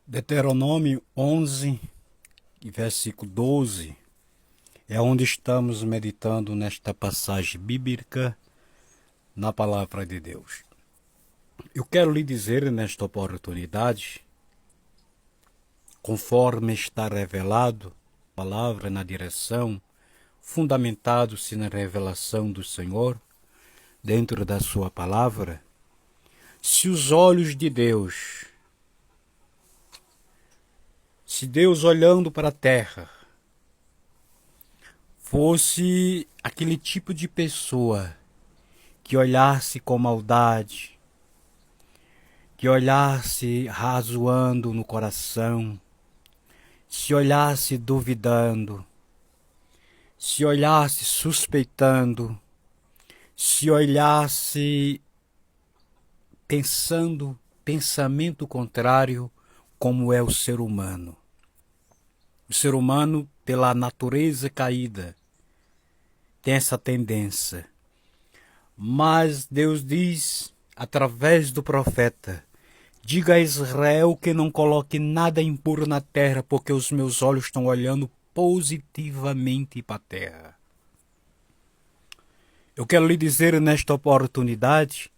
Deuteronômio 11, versículo 12, é onde estamos meditando nesta passagem bíblica na palavra de Deus. Eu quero lhe dizer nesta oportunidade, conforme está revelado, palavra na direção, fundamentado-se na revelação do Senhor, dentro da sua palavra, se os olhos de Deus, se Deus olhando para a terra, fosse aquele tipo de pessoa que olhasse com maldade, que olhasse razoando no coração, se olhasse duvidando, se olhasse suspeitando, se olhasse pensando pensamento contrário, como é o ser humano. O ser humano, pela natureza caída, tem essa tendência. Mas Deus diz, através do profeta, diga a Israel que não coloque nada impuro na terra, porque os meus olhos estão olhando positivamente para a terra. Eu quero lhe dizer nesta oportunidade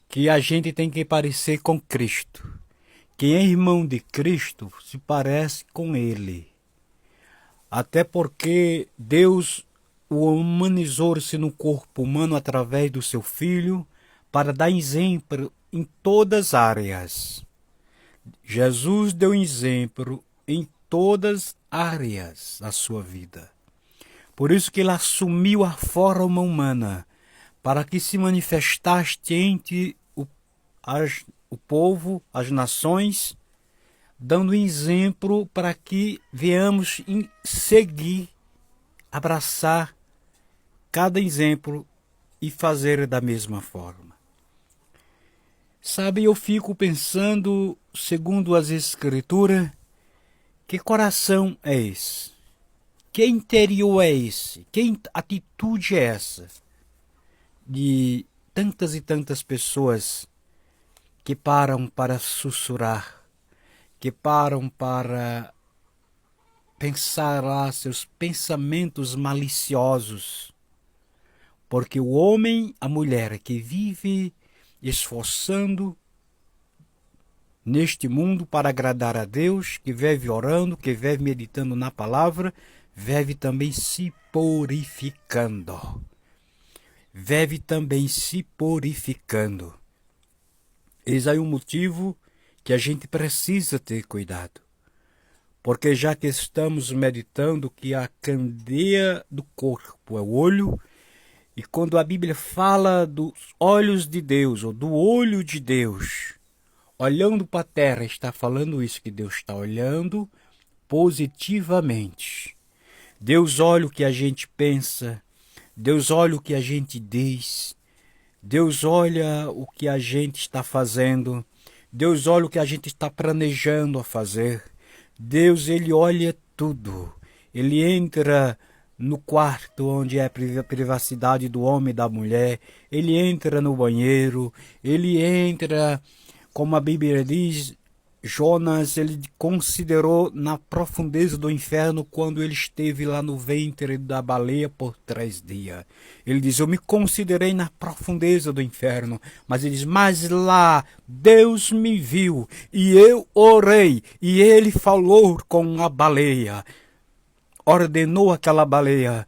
que a gente tem que parecer com Cristo. Quem é irmão de Cristo se parece com Ele. Até porque Deus o humanizou-se no corpo humano através do seu Filho para dar exemplo em todas as áreas. Jesus deu exemplo em todas as áreas da sua vida. Por isso que ele assumiu a forma humana, para que se manifestasse entre o povo, as nações, dando exemplo para que venhamos seguir, abraçar cada exemplo e fazer da mesma forma. Sabe, eu fico pensando, segundo as Escrituras, que coração é esse? Que interior é esse? Que atitude é essa? De tantas e tantas pessoas que param para sussurrar, que param para pensar lá seus pensamentos maliciosos. Porque o homem, a mulher que vive esforçando neste mundo para agradar a Deus, que vive orando, que vive meditando na palavra, vive também se purificando. Vive também se purificando. Eis aí um motivo que a gente precisa ter cuidado. Porque já que estamos meditando que a candeia do corpo é o olho, e quando a Bíblia fala dos olhos de Deus, ou do olho de Deus, olhando para a terra, está falando isso, que Deus está olhando positivamente. Deus olha o que a gente pensa, Deus olha o que a gente diz, Deus olha o que a gente está fazendo, Deus olha o que a gente está planejando a fazer. Deus, ele olha tudo. Ele entra no quarto onde é a privacidade do homem e da mulher. Ele entra no banheiro. Ele entra, como a Bíblia diz, Jonas, ele considerou na profundeza do inferno quando ele esteve lá no ventre da baleia por 3 dias. Ele diz, eu me considerei na profundeza do inferno. Mas ele diz, mas lá Deus me viu e eu orei e ele falou com a baleia. Ordenou aquela baleia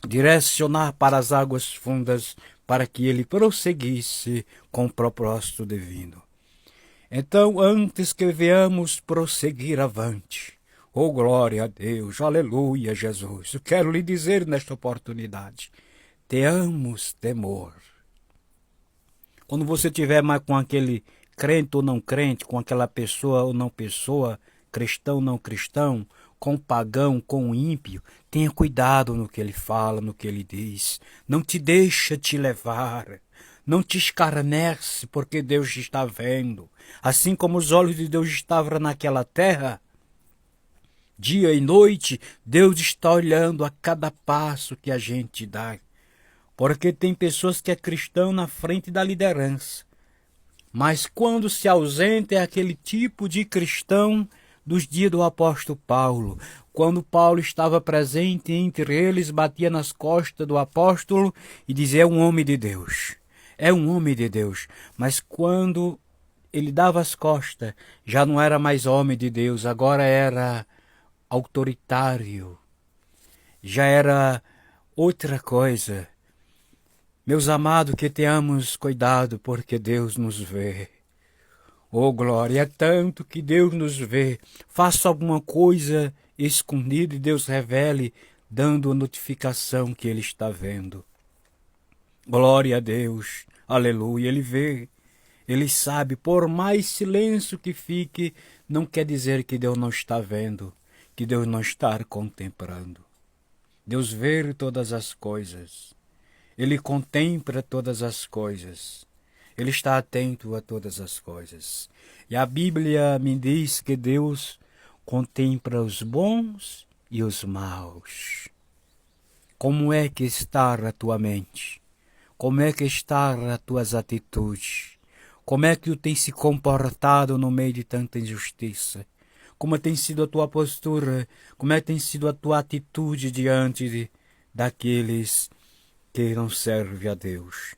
direcionar para as águas fundas para que ele prosseguisse com o propósito divino. Então, antes que venhamos prosseguir avante, oh glória a Deus, aleluia Jesus, eu quero lhe dizer nesta oportunidade, tenhamos temor. Quando você estiver mais com aquele crente ou não crente, com aquela pessoa ou não pessoa, cristão ou não cristão, com o pagão, com o ímpio, tenha cuidado no que ele fala, no que ele diz. Não te deixa te levar. Não te escarnece, porque Deus está vendo. Assim como os olhos de Deus estavam naquela terra, dia e noite, Deus está olhando a cada passo que a gente dá. Porque tem pessoas que é cristão na frente da liderança, Mas quando se ausenta é aquele tipo de cristão dos dias do apóstolo Paulo. Quando Paulo estava presente entre eles, batia nas costas do apóstolo e dizia: é um homem de Deus, é um homem de Deus. Mas quando ele dava as costas, já não era mais homem de Deus, agora era autoritário, já era outra coisa. Meus amados, que tenhamos cuidado, porque Deus nos vê. Oh, glória, é tanto que Deus nos vê. Faça alguma coisa escondida e Deus revele, dando a notificação que Ele está vendo. Glória a Deus, aleluia, Ele vê, Ele sabe. Por mais silêncio que fique, não quer dizer que Deus não está vendo, que Deus não está contemplando. Deus vê todas as coisas. Ele contempla todas as coisas. Ele está atento a todas as coisas. E a Bíblia me diz que Deus contempla os bons e os maus. Como é que está a tua mente? Como é que está as tuas atitudes? Como é que tu tens se comportado no meio de tanta injustiça? Como tem sido a tua postura? Como é que tem sido a tua atitude diante daqueles que não servem a Deus?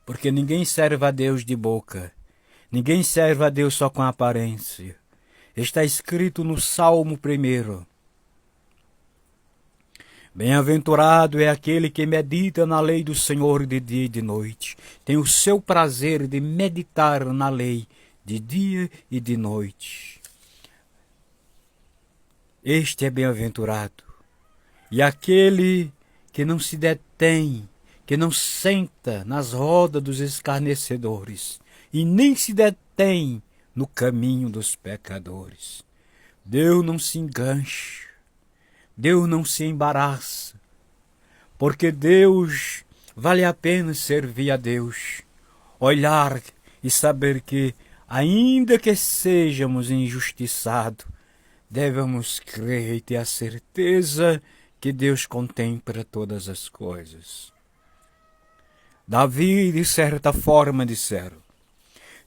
Porque ninguém serve a Deus de boca. Ninguém serve a Deus só com aparência. Está escrito no Salmo 1. Bem-aventurado é aquele que medita na lei do Senhor de dia e de noite. Tem o seu prazer de meditar na lei de dia e de noite. Este é bem-aventurado. E aquele que não se detém, que não senta nas rodas dos escarnecedores e nem se detém no caminho dos pecadores. Deus não se engancha, Deus não se embaraça, porque Deus vale a pena servir a Deus, olhar e saber que, ainda que sejamos injustiçados, devemos crer e ter a certeza que Deus contempla todas as coisas. Davi, de certa forma, disseram: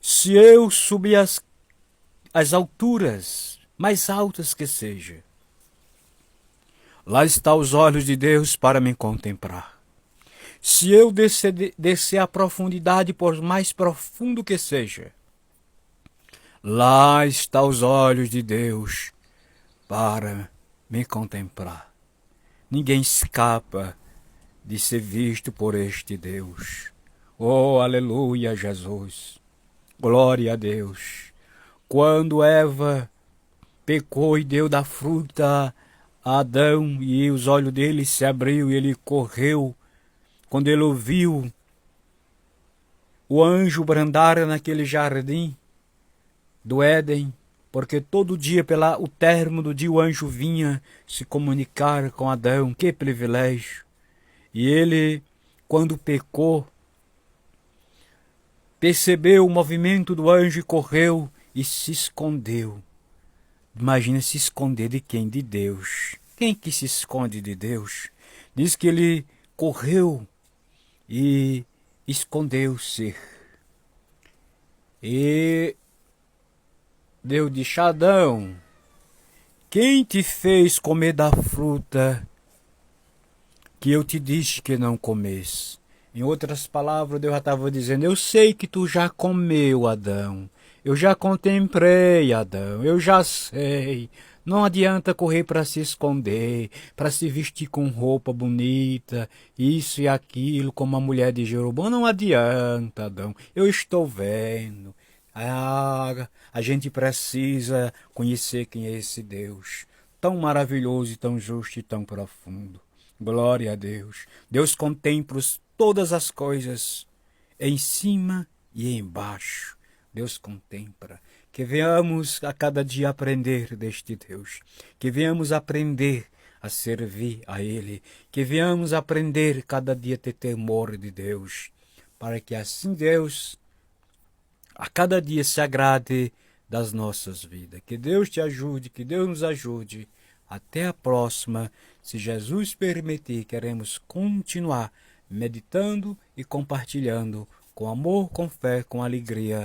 se eu subir as alturas, mais altas que seja, lá estão os olhos de Deus para me contemplar. Se eu descer a profundidade, por mais profundo que seja, lá estão os olhos de Deus para me contemplar. Ninguém escapa de ser visto por este Deus. Oh, aleluia, Jesus. Glória a Deus. Quando Eva pecou e deu da fruta a Adão e os olhos dele se abriu e ele correu, quando ele ouviu o anjo brandar naquele jardim do Éden, porque todo dia, o término do dia, o anjo vinha se comunicar com Adão. Que privilégio! E ele, quando pecou, percebeu o movimento do anjo e correu e se escondeu. Imagina se esconder de quem? De Deus. Quem que se esconde de Deus? Diz que ele correu e escondeu-se. E Deus disse: Adão, quem te fez comer da fruta que eu te disse que não comesse? Em outras palavras, Deus já estava dizendo: eu sei que tu já comeu, Adão. Eu já contemplei, Adão. Eu já sei. Não adianta correr para se esconder, para se vestir com roupa bonita, isso e aquilo, como a mulher de Jeroboão. Não adianta, Adão. Eu estou vendo. A gente precisa conhecer quem é esse Deus, tão maravilhoso e tão justo e tão profundo. Glória a Deus. Deus contempla todas as coisas, em cima e embaixo. Deus contempla. Que venhamos a cada dia aprender deste Deus. Que venhamos aprender a servir a Ele. Que venhamos aprender cada dia a ter temor de Deus. Para que assim Deus a cada dia se agrade das nossas vidas. Que Deus te ajude, que Deus nos ajude. Até a próxima. Se Jesus permitir, queremos continuar meditando e compartilhando com amor, com fé, com alegria.